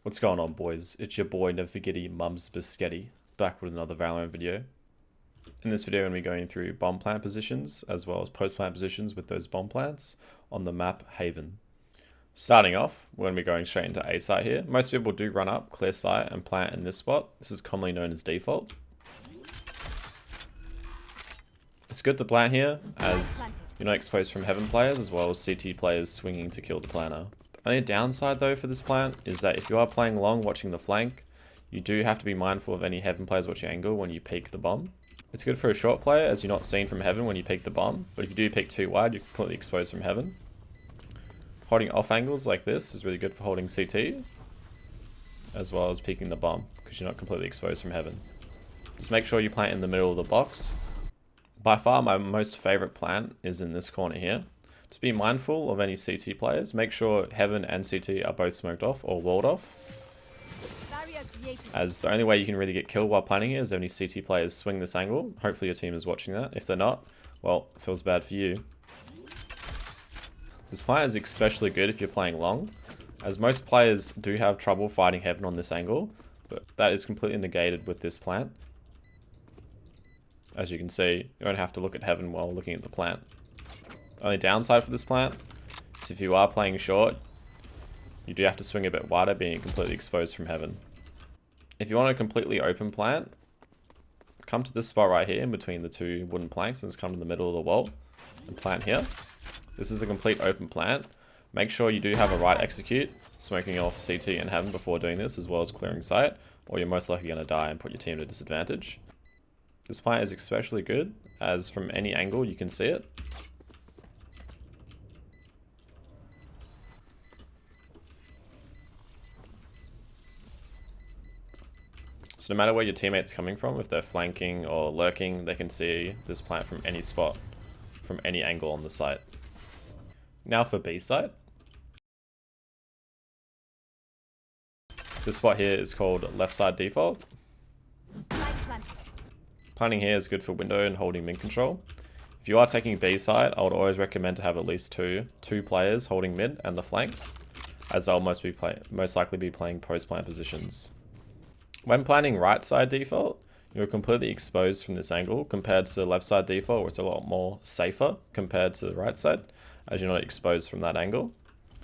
What's going on, boys? It's your boy Never Forgetty Mum's Biscotti, back with another Valorant video. In this video, I'm going to be going through bomb plant positions as well as post plant positions with those bomb plants on the map Haven. Starting off, we're going to be going straight into A site here. Most people do run up, clear site, and plant in this spot. This is commonly known as default. It's good to plant here as you're not exposed from Heaven players as well as CT players swinging to kill the planter. The only downside though for this plant is that if you are playing long watching the flank, you do have to be mindful of any Heaven players watching angle when you peek the bomb. It's good for a short player as you're not seen from Heaven when you peek the bomb, but if you do peek too wide, you're completely exposed from Heaven. Holding off angles like this is really good for holding CT, as well as peeking the bomb, because you're not completely exposed from Heaven. Just make sure you plant in the middle of the box. By far my most favorite plant is in this corner here. Just be mindful of any CT players. Make sure Heaven and CT are both smoked off or walled off, as the only way you can really get killed while planting here is if any CT players swing this angle. Hopefully your team is watching that. If they're not, well, it feels bad for you. This plant is especially good if you're playing long, as most players do have trouble fighting Heaven on this angle, but that is completely negated with this plant. As you can see, you don't have to look at Heaven while looking at the plant. Only downside for this plant is if you are playing short, you do have to swing a bit wider, being completely exposed from Heaven. If you want a completely open plant, come to this spot right here in between the two wooden planks and just come to the middle of the wall and plant here. This is a complete open plant. Make sure you do have a right execute, smoking off CT and Heaven before doing this, as well as clearing sight, or you're most likely going to die and put your team at a disadvantage. This plant is especially good, as from any angle you can see it. So no matter where your teammate's coming from, if they're flanking or lurking, they can see this plant from any spot, from any angle on the site. Now for B site. This spot here is called left side default. Planting here is good for window and holding mid control. If you are taking B side, I would always recommend to have at least two players holding mid and the flanks, as they'll most likely be playing post plant positions. When planting right side default, you're completely exposed from this angle compared to the left side default, where it's a lot more safer compared to the right side, as you're not exposed from that angle.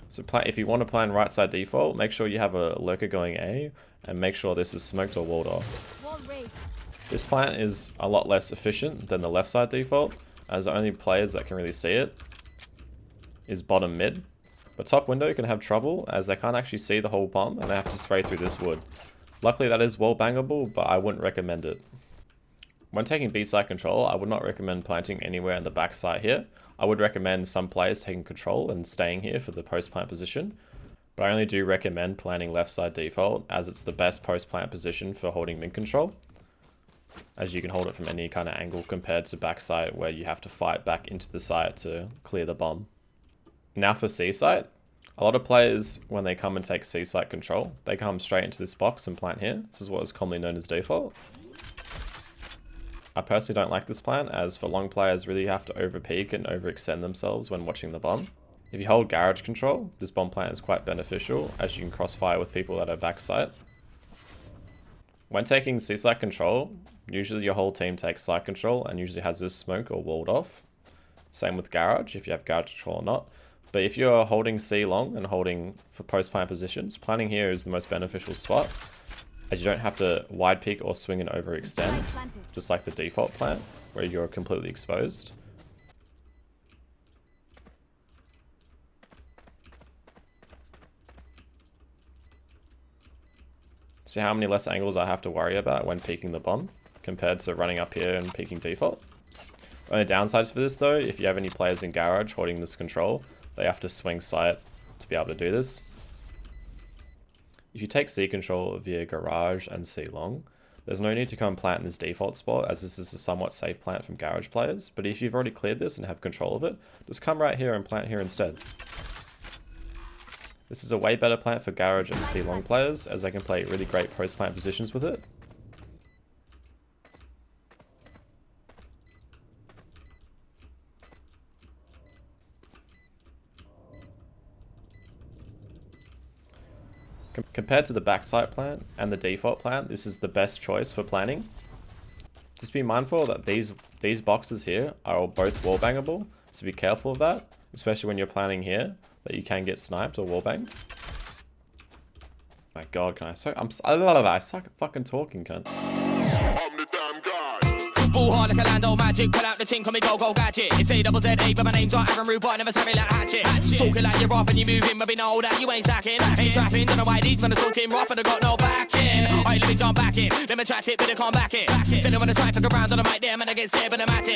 So if you want to plan right side default, make sure you have a lurker going A, and make sure this is smoked or walled off. This plant is a lot less efficient than the left side default, as the only players that can really see it is bottom mid. But top window can have trouble, as they can't actually see the whole bomb, and they have to spray through this wood. Luckily that is wall bangable, but I wouldn't recommend it. When taking B side control, I would not recommend planting anywhere in the back side here. I would recommend some players taking control and staying here for the post plant position, but I only do recommend planting left side default, as it's the best post plant position for holding mid control, as you can hold it from any kind of angle compared to back side where you have to fight back into the site to clear the bomb. Now for C site. A lot of players, when they come and take C site control, they come straight into this box and plant here. This is what is commonly known as default. I personally don't like this plant, as for long players really have to over peek and overextend themselves when watching the bomb. If you hold garage control, this bomb plant is quite beneficial, as you can crossfire with people that are back site. When taking C site control, usually your whole team takes site control and usually has this smoke or walled off. Same with garage, if you have garage control or not. But if you're holding C long and holding for post plant positions, planting here is the most beneficial spot, as you don't have to wide peek or swing and overextend, just like the default plant, where you're completely exposed. See how many less angles I have to worry about when peeking the bomb, compared to running up here and peeking default. Only downsides for this though, if you have any players in garage holding this control, they have to swing sight to be able to do this. If you take C control via garage and C long, there's no need to come and plant in this default spot, as this is a somewhat safe plant from garage players. But if you've already cleared this and have control of it, just come right here and plant here instead. This is a way better plant for garage and C long players, as they can play really great post plant positions with it. Compared to the backside plant and the default plant, this is the best choice for planning. Just be mindful that these boxes here are all both wall bangable, so be careful of that, especially when you're planning here, that you can get sniped or wall banged. My god, I suck at fucking talking, cunt. I'm the damn guy. Ball hard like a Lando magic, pull out the tin, call me go gadget. It's A-double-Z-A, but my name's not Aaron Rude, but I never savvy like hatchet. Talking like you're off and you moving, but we know that you ain't stacking. Ain't trapping, don't know why these men are talking rough and I got no backing. Alright, let me jump back in, let me chat it, better come back in. Feeling when I try to go around on the mic there, man, I get scared, but I'm at it.